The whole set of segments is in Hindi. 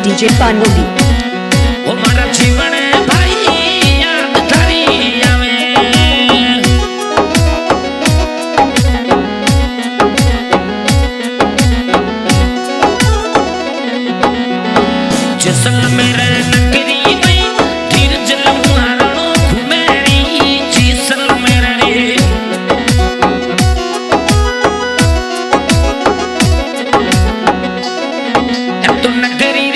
DJ Panoli ओ मारा जीवन भाई याद थारी आवे जिसल मेरे नगरी में धीरज लम्हारणो घुमेरी जिसल मेरे रे तो नगरी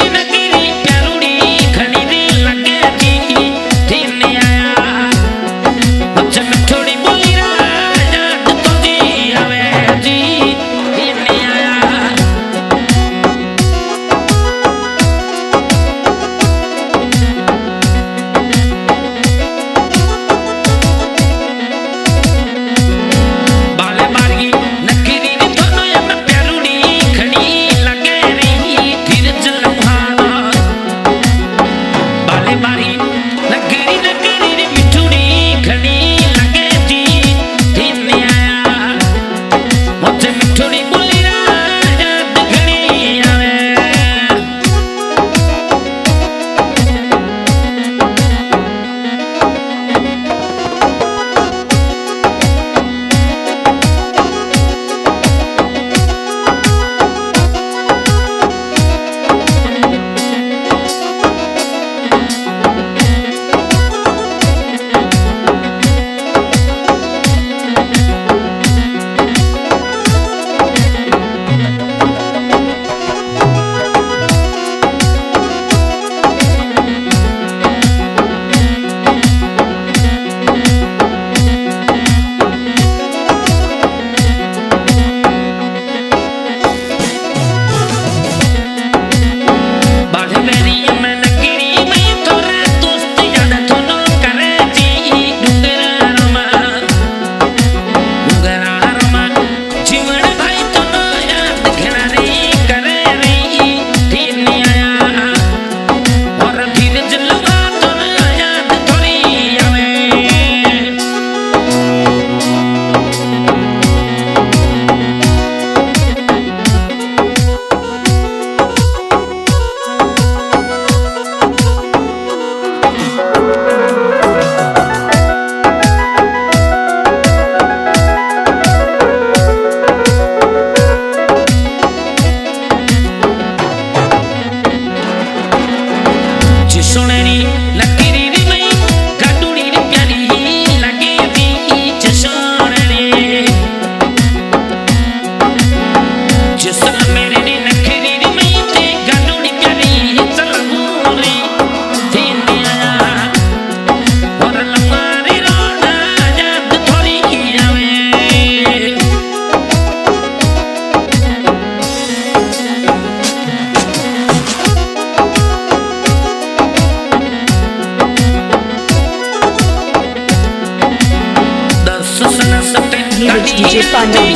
DJ Panoli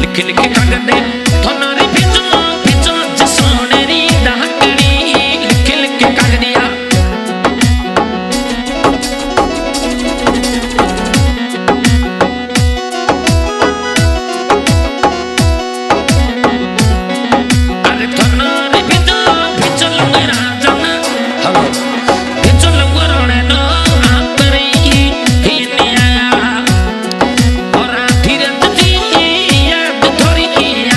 लिख लिख लगदे थोनारी फिजो फिजो जसोनेरी दाकड़ी लिख लिख के काट दिया अरे थोनारी फिजो फिजो लंगरा जाना हेलो फिजो लंगरोने नो आपरी ही ने आया और धीरे धीरे याद थोड़ी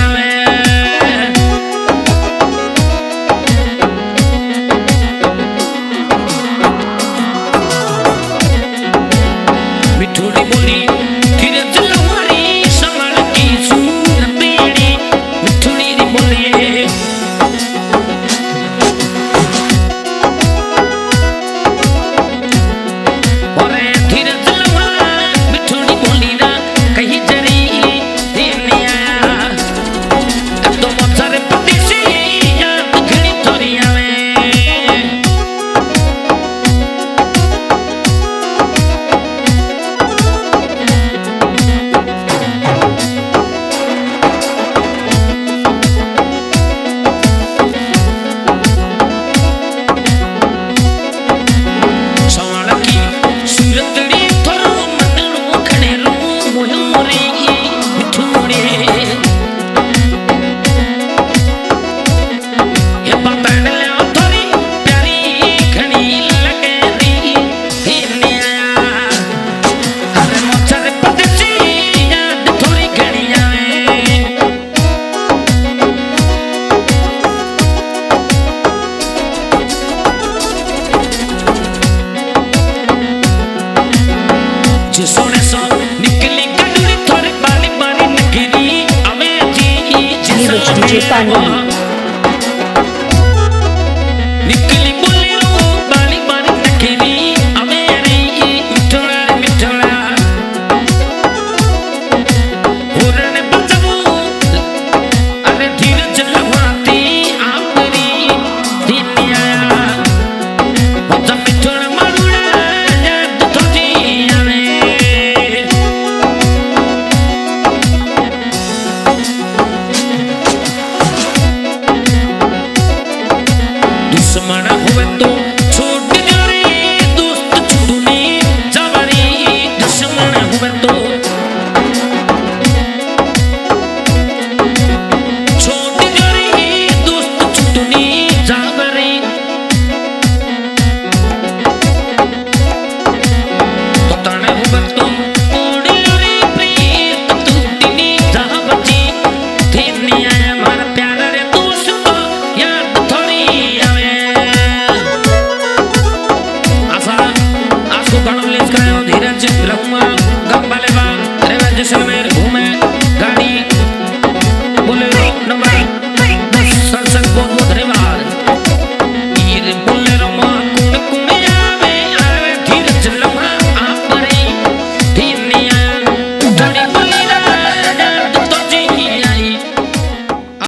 आवे मिठोड़ी बोली धीरे जलवारी संभल की सूर तेरी मिठोड़ी दी बोली और धीरे जलवारी मिठोड़ी बोली ना कहीं जरी देने आया तो मोचरे पति से याद घड़ी थोड़ी आवे सवालकी सूरतड़ी थोरो मनड़ो खड़ेलो मोयोरे मिठोड़े ये बतन ले थोरी प्यारी खड़ी लगे री हेने आया हरे मोचर पदसी याद थोड़ी घड़ी आवे जिसोने सो निकली गडुरी थोड़ी बाली बाली नगरी अवे जी नीरज डीजे पांडवी।